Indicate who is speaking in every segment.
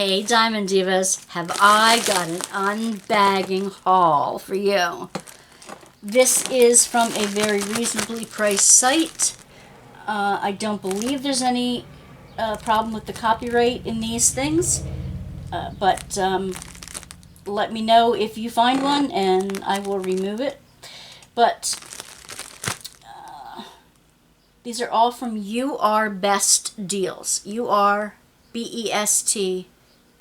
Speaker 1: Hey Diamond Divas, have I got an unbagging haul for you. This is from a very reasonably priced site. I don't believe there's any problem with the copyright in these things, but let me know if you find one and I will remove it. But these are all from URBestDeals. URBestDeals.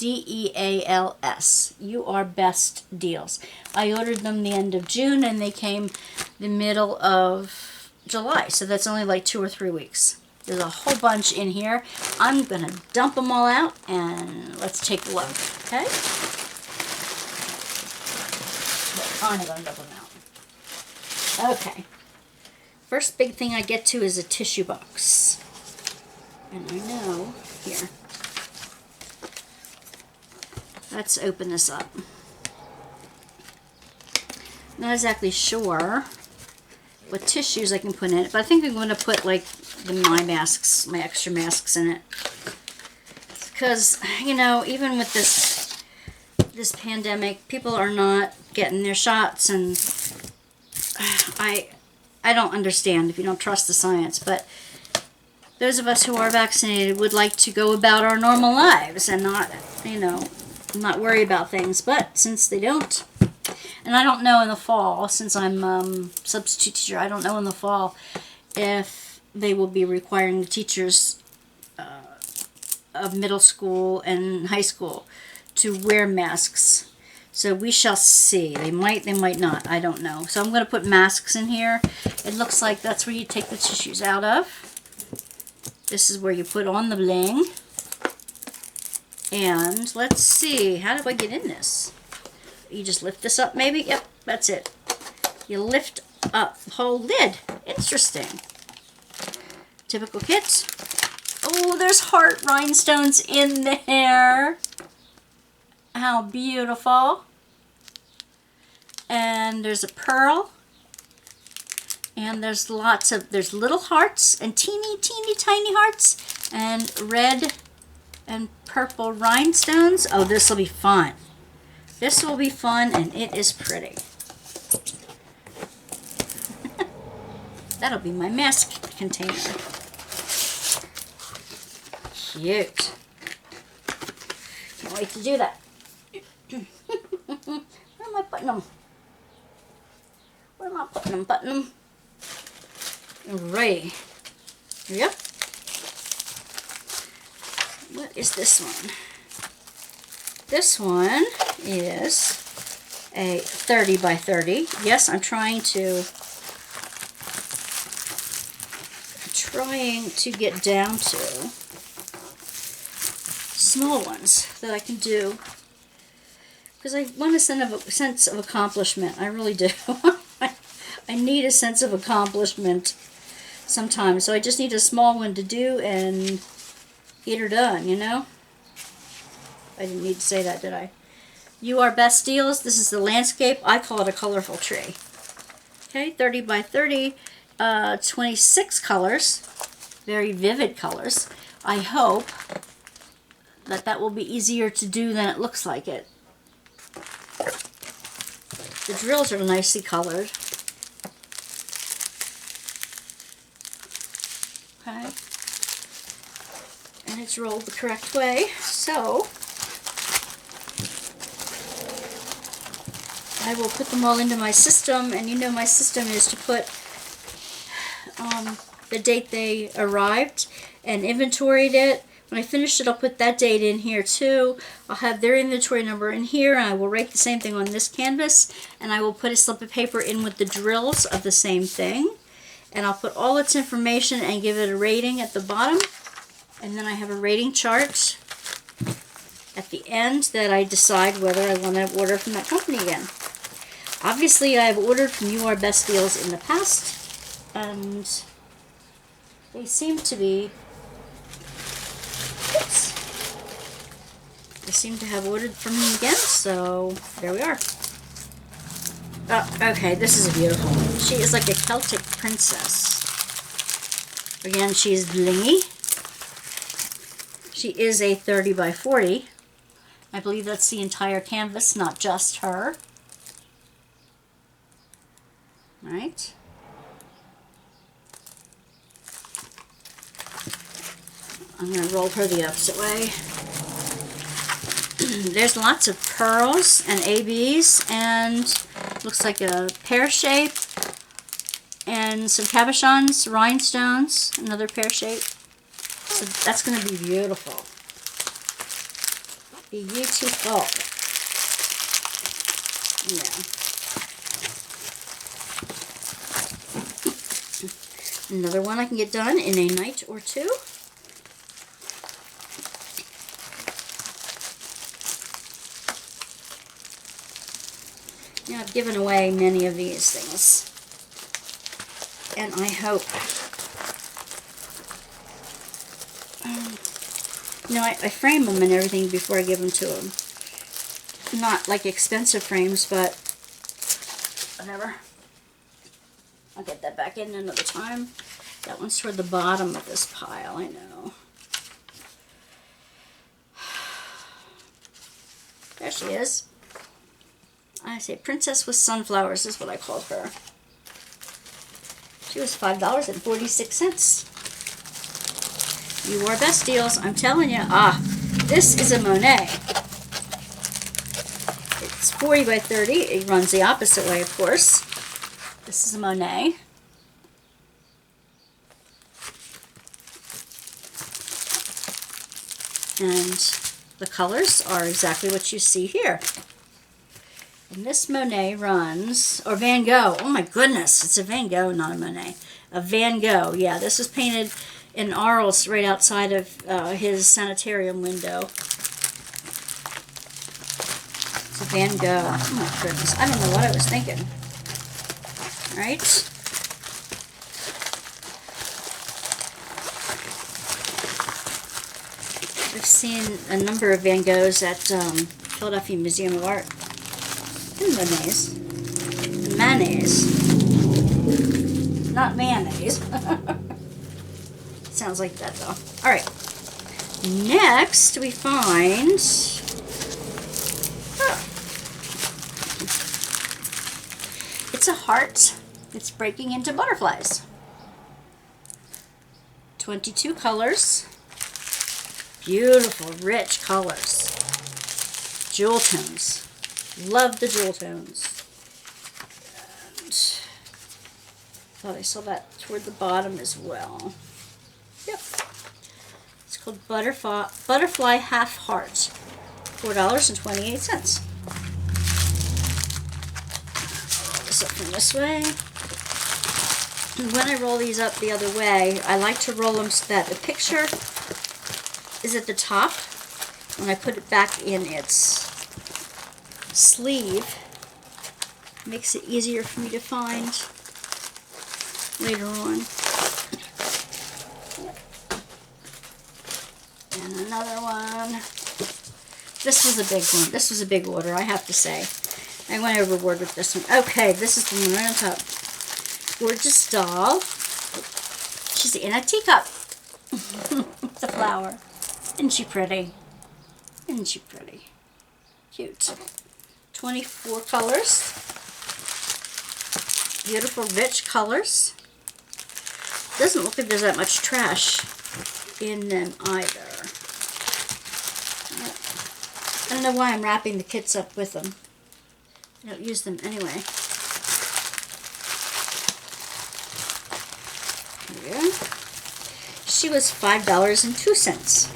Speaker 1: URBestDeals. I ordered them the end of June and they came the middle of July. So that's only like 2 or 3 weeks. There's a whole bunch in here. I'm going to dump them all out and let's take a look. Okay? I'm going to dump them out. Okay. First big thing I get to is a tissue box. And I know, here. Let's open this up. Not exactly sure what tissues I can put in it, but I think I'm going to put like my masks, my extra masks in it. Because, you know, even with this pandemic, people are not getting their shots, and I don't understand if you don't trust the science, but those of us who are vaccinated would like to go about our normal lives and not, you know, not worry about things. But since they don't, and I don't know in the fall, since I'm substitute teacher, I don't know in the fall if they will be requiring the teachers of middle school and high school to wear masks. So we shall see. They might not. I don't know. So I'm going to put masks in here. It looks like that's where you take the tissues out of. This is where you put on the bling. And let's see. How do I get in this? You just lift this up maybe? Yep, that's it. You lift up the whole lid. Interesting. Typical kits. Oh, there's heart rhinestones in there. How beautiful. And there's a pearl. And there's there's little hearts and teeny tiny hearts and red and purple rhinestones. Oh, this will be fun. This will be fun, and it is pretty. That'll be my mask container. Cute. Can't wait to do that. Where am I putting them? Where am I putting them? Putting them? Alright. Here we go. What is this one? This one is a 30 by 30. Yes, I'm trying to get down to small ones that I can do, because I want a sense of accomplishment. I really do. I need a sense of accomplishment sometimes, so I just need a small one to do and get her done, you know? I didn't need to say that, did I? URBestDeals. This is the landscape. I call it a colorful tree. Okay, 30 by 30, 26 colors, very vivid colors. I hope that will be easier to do than it looks like it. The drills are nicely colored. Okay. And it's rolled the correct way. So I will put them all into my system, and you know my system is to put the date they arrived and inventoried it. When I finish it, I'll put that date in here too. I'll have their inventory number in here, and I will write the same thing on this canvas, and I will put a slip of paper in with the drills of the same thing, and I'll put all its information and give it a rating at the bottom, and then I have a rating chart at the end that I decide whether I want to order from that company again. Obviously, I have ordered from URBestDeals in the past, and they seem to be, oops, they seem to have ordered from me again, so there we are. Oh, okay, this is a beautiful one. She is like a Celtic princess. Again, she is blingy. She is a 30 by 40. I believe that's the entire canvas, not just her. Right? I'm going to roll her the opposite way. There's lots of pearls and ABs and looks like a pear shape and some cabochons, rhinestones, another pear shape. So that's going to be beautiful. Beautiful. Yeah. Another one I can get done in a night or two. Now, I've given away many of these things, and I hope, I frame them and everything before I give them to them. Not like expensive frames, but whatever. I'll get that back in another time. That one's toward the bottom of this pile, I know. There she is. I say Princess with Sunflowers is what I called her. She was $5.46. You are best deals, I'm telling you. This is a Monet. It's 40 by 30. It runs the opposite way, of course. This is a Monet. And the colors are exactly what you see here. And this Monet runs, or Van Gogh, oh my goodness, it's a Van Gogh, not a Monet. A Van Gogh, yeah, this was painted in Arles right outside of his sanitarium window. It's a Van Gogh, oh my goodness, I don't know what I was thinking. Right? I've seen a number of Van Goghs at Philadelphia Museum of Art. And mayonnaise. Mayonnaise. Not mayonnaise. Sounds like that though. Alright. Next we find... It's a heart. It's breaking into butterflies. 22 colors. Beautiful, rich colors. Jewel tones. Love the jewel tones. And thought I saw that toward the bottom as well. Yep. It's called Butterfly Half Heart. $4.28. Roll this up from this way. And when I roll these up the other way, I like to roll them so that the picture is at the top. When I put it back in its sleeve, makes it easier for me to find later on. And another one. This was a big one. This was a big order, I have to say. I went overboard with this one. Okay, this is the one right on top. Gorgeous doll. She's in a teacup. It's a flower. Isn't she pretty? Isn't she pretty? Cute. 24 colors. Beautiful, rich colors. Doesn't look like there's that much trash in them either. I don't know why I'm wrapping the kits up with them. I don't use them anyway. Here. She was $5.02.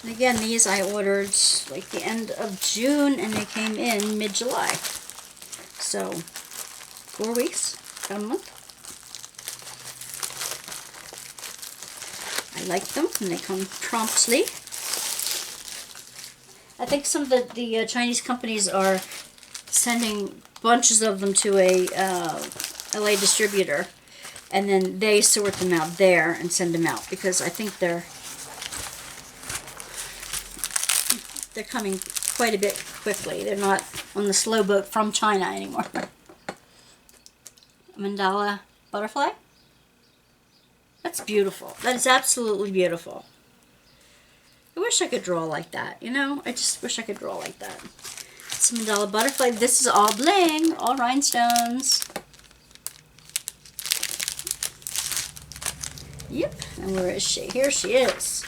Speaker 1: And again, these I ordered like the end of June and they came in mid-July. So, 4 weeks, about a month. I like them and they come promptly. I think some of the Chinese companies are sending bunches of them to a LA distributor, and then they sort them out there and send them out, because I think they're coming quite a bit quickly. They're not on the slow boat from China anymore. Mandala butterfly. That's beautiful. That is absolutely beautiful. I wish I could draw like that, you know? I just wish I could draw like that. It's a mandala butterfly. This is all bling, all rhinestones. Yep, and where is she? Here she is.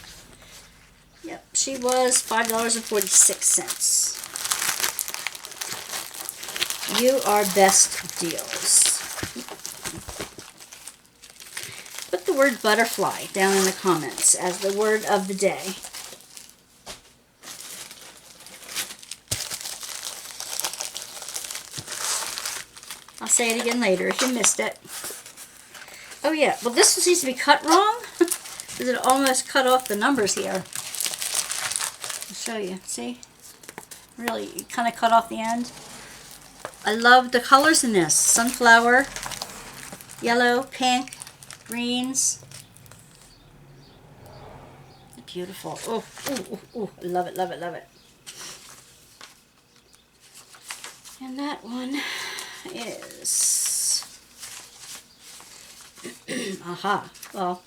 Speaker 1: Yep, she was $5.46. URBestDeals. Put the word butterfly down in the comments as the word of the day. I'll say it again later if you missed it. Oh yeah, well this seems to be cut wrong because it almost cut off the numbers here. I'll show you, see? Really, it kind of cut off the end. I love the colors in this. Sunflower, yellow, pink, greens. Beautiful. Oh, ooh, ooh, ooh. I love it, love it, love it. And that one is aha. Well,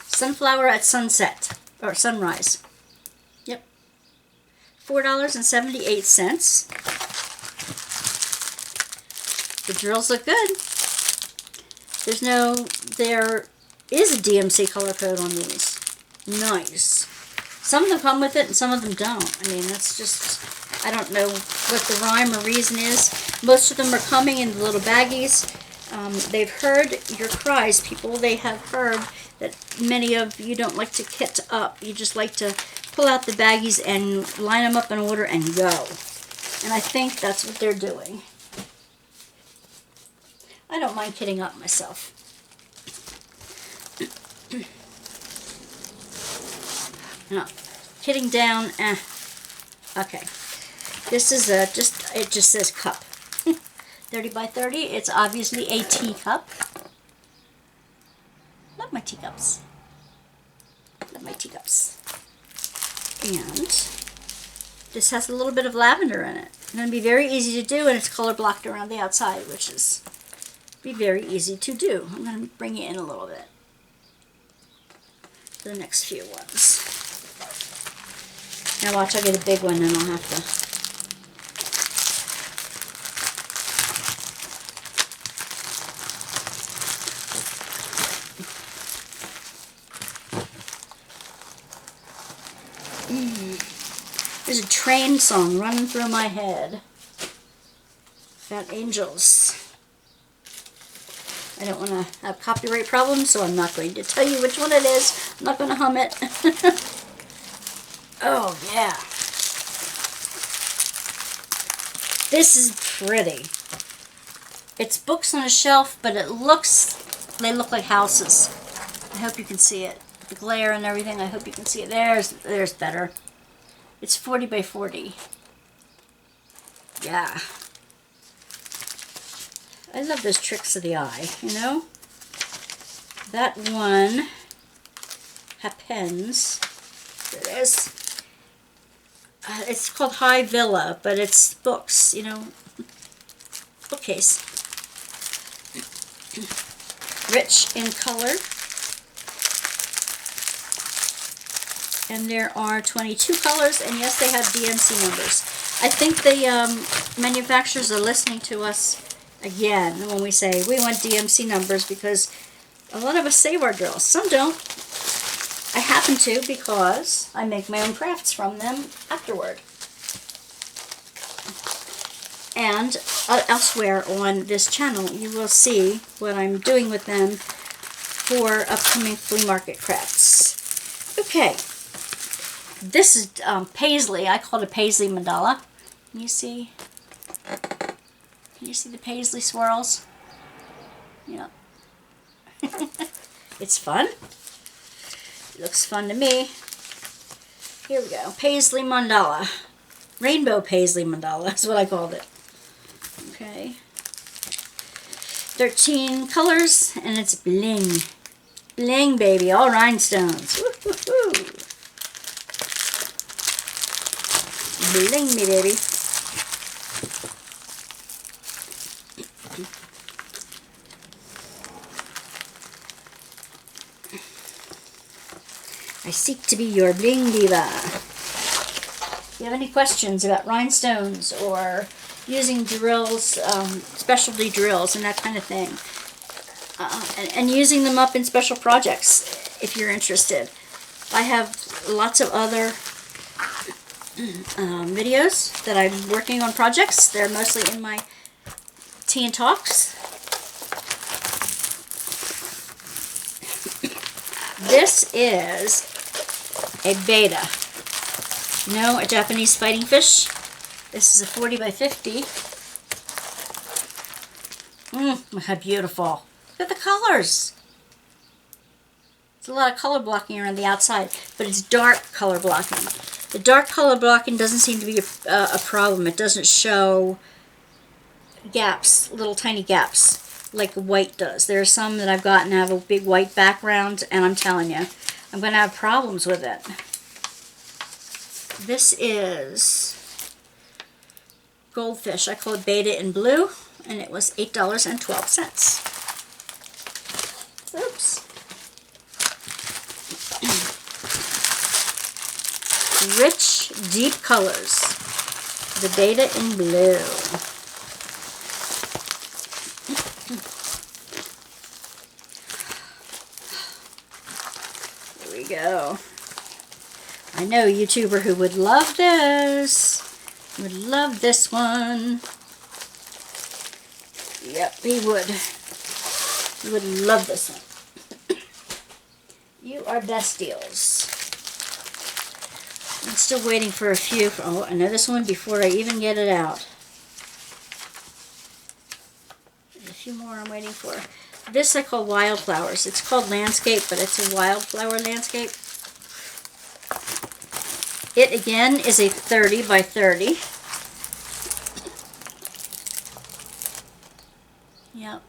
Speaker 1: sunflower at sunset or sunrise. Yep. $4.78. The drills look good. There is a DMC color code on these. Nice. Some of them come with it and some of them don't. I mean, that's just, I don't know what the rhyme or reason is. Most of them are coming in the little baggies. They've heard your cries, people. They have heard that many of you don't like to kit up. You just like to pull out the baggies and line them up in order and go. And I think that's what they're doing. I don't mind kitting up myself. No, kitting down, okay. This is it just says cup. 30 by 30, it's obviously a teacup. Love my teacups. Love my teacups. And this has a little bit of lavender in it. It's going to be very easy to do, and it's color blocked around the outside, which is be very easy to do. I'm going to bring it in a little bit for the next few ones. Now watch, I'll get a big one and I'll have to. There's a train song running through my head about angels. I don't want to have copyright problems, so I'm not going to tell you which one it is. I'm not going to hum it. Oh, yeah. This is pretty. It's books on a shelf, but they look like houses. I hope you can see it. The glare and everything, I hope you can see it. There's better. It's 40 by 40. Yeah. I love those tricks of the eye, you know? That one happens. There it is. It's called High Villa, but it's books, you know, bookcase. Rich in color. And there are 22 colors, and yes, they have DMC numbers. I think the manufacturers are listening to us again when we say we want DMC numbers, because a lot of us save our drills. Some don't. I happen to, because I make my own crafts from them afterward. And elsewhere on this channel, you will see what I'm doing with them for upcoming flea market crafts. Okay, this is paisley. I call it a paisley mandala. Can you see? Can you see the paisley swirls? Yeah. It's fun. It looks fun to me. Here we go. Paisley mandala. Rainbow paisley mandala is what I called it. Okay. 13 colors, and it's bling. Bling, baby. All rhinestones. Woo-hoo-hoo. Bling me, baby. I seek to be your bling diva. If you have any questions about rhinestones or using drills, specialty drills and that kind of thing, and using them up in special projects, if you're interested. I have lots of other videos that I'm working on projects. They're mostly in my Tea and Talks. This is a beta. You know, a Japanese fighting fish. This is a 40 by 50. How beautiful. Look at the colors. There's a lot of color blocking around the outside, but it's dark color blocking. The dark color blocking doesn't seem to be a problem. It doesn't show gaps, little tiny gaps, like white does. There are some that I've gotten that have a big white background, and I'm telling you, I'm going to have problems with it. This is goldfish. I call it beta in blue, and it was $8.12. Oops. Rich, deep colors. The beta in blue. Here we go. I know a YouTuber who would love this. Would love this one. Yep, he would. He would love this one. URBestDeals. I'm still waiting for a few. Oh, I know this one before I even get it out. There's a few more I'm waiting for. This I call wildflowers. It's called landscape, but it's a wildflower landscape. It again is a 30 by 30. Yep.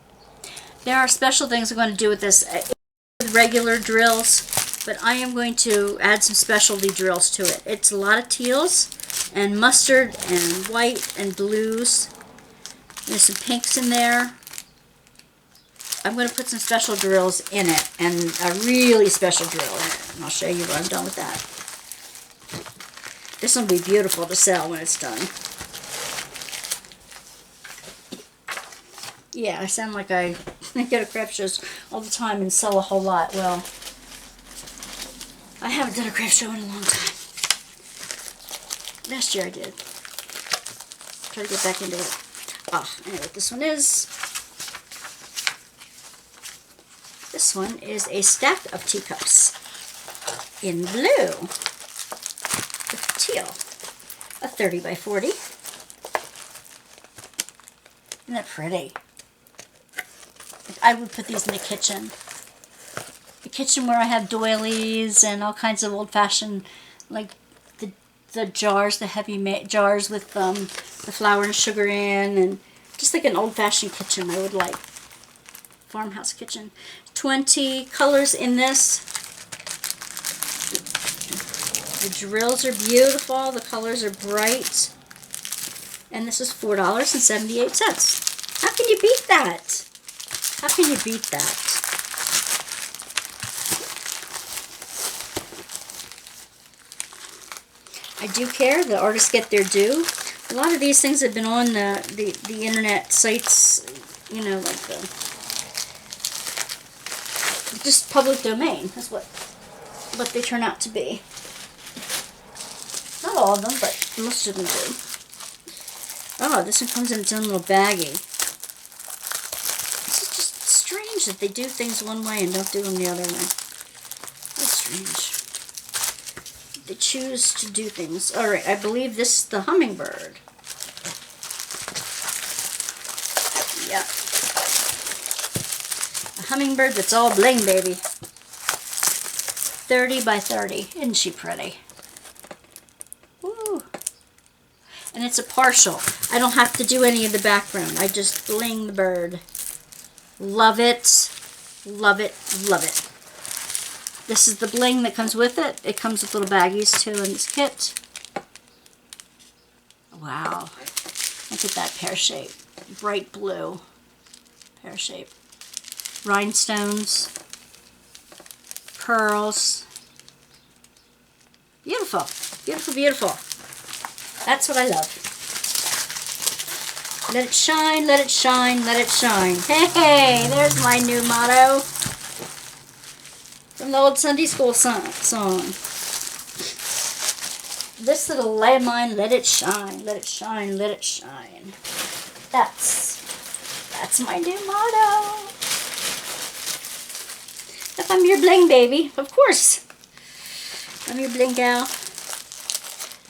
Speaker 1: There are special things I'm going to do with this. Regular drills, but I am going to add some specialty drills to it. It's a lot of teals and mustard and white and blues. There's some pinks in there. I'm going to put some special drills in it, and a really special drill in it. And I'll show you when I'm done with that. This one will be beautiful to sell when it's done. Yeah, I sound like I go to craft shows all the time and sell a whole lot. Well, I haven't done a craft show in a long time. Last year I did. Try to get back into it. Oh, I know what this one is. This one is a stack of teacups in blue with teal. A 30 by 40. Isn't that pretty? I would put these in the kitchen. The kitchen where I have doilies and all kinds of old-fashioned, like the jars, the heavy jars with the flour and sugar in, and just like an old-fashioned kitchen I would like. Farmhouse kitchen. 20 colors in this. The drills are beautiful. The colors are bright. And this is $4.78. How can you beat that? How can you beat that? I do care. The artists get their due. A lot of these things have been on the internet sites, you know, like just public domain. That's what they turn out to be. Not all of them, but most of them do. Oh, this one comes in its own little baggie. This is just strange that they do things one way and don't do them the other way. That's strange. They choose to do things. Alright, I believe this is the hummingbird. Yep. A hummingbird that's all bling, baby. 30 by 30. Isn't she pretty? Woo. And it's a partial. I don't have to do any of the background. I just bling the bird. Love it. Love it. Love it. This is the bling that comes with it. It comes with little baggies too in this kit. Wow. Look at that pear shape. Bright blue. Pear shape. Rhinestones. Pearls. Beautiful. Beautiful, beautiful. That's what I love. Let it shine, let it shine, let it shine. Hey, there's my new motto. From the old Sunday school song. This little light of mine, let it shine, let it shine, let it shine. That's my new motto. If I'm your bling baby, of course. I'm your bling gal.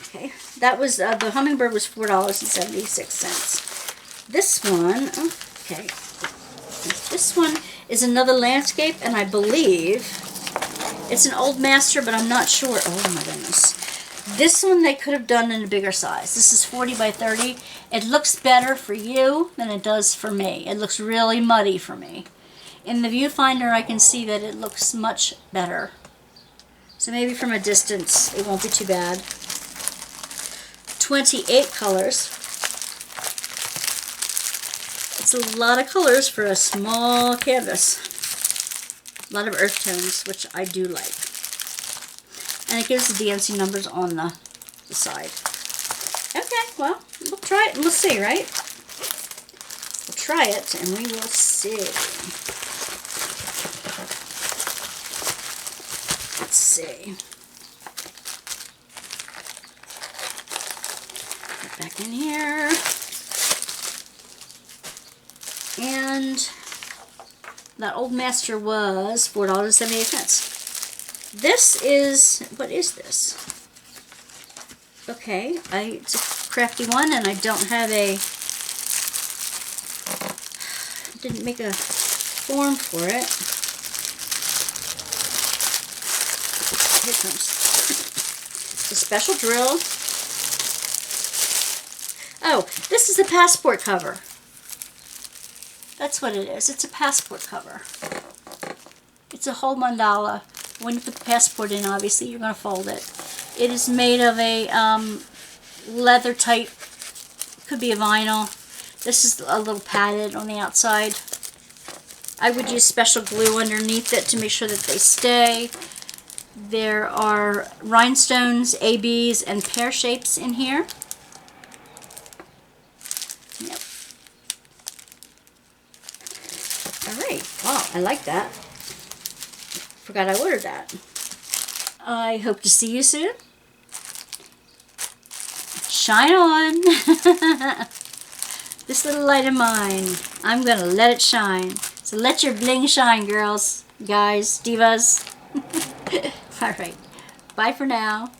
Speaker 1: Okay, that was, the hummingbird was $4.76. This one, okay, this one is another landscape, and I believe it's an old master, but I'm not sure. Oh my goodness. This one they could have done in a bigger size. This is 40 by 30. It looks better for you than it does for me. It looks really muddy for me. In the viewfinder, I can see that it looks much better. So maybe from a distance, it won't be too bad. 28 colors. It's a lot of colors for a small canvas. A lot of earth tones, which I do like. And it gives the dancing numbers on the side. Okay, well, we'll try it and we'll see, right? We'll try it and we will see. Let's see. Put back in here. And that old master was $4.78. This is, what is this? Okay, it's a crafty one, and I don't have didn't make a form for it. Here it comes. It's a special drill. Oh, this is a passport cover. That's what it is. It's a passport cover. It's a whole mandala. When you put the passport in, obviously, you're going to fold it. It is made of a leather type, could be a vinyl. This is a little padded on the outside. I would use special glue underneath it to make sure that they stay. There are rhinestones, ABs, and pear shapes in here. Yep. Alright, wow, I like that. Forgot I ordered that. I hope to see you soon. Shine on. This little light of mine, I'm going to let it shine. So let your bling shine, girls, guys, divas. All right. Bye for now.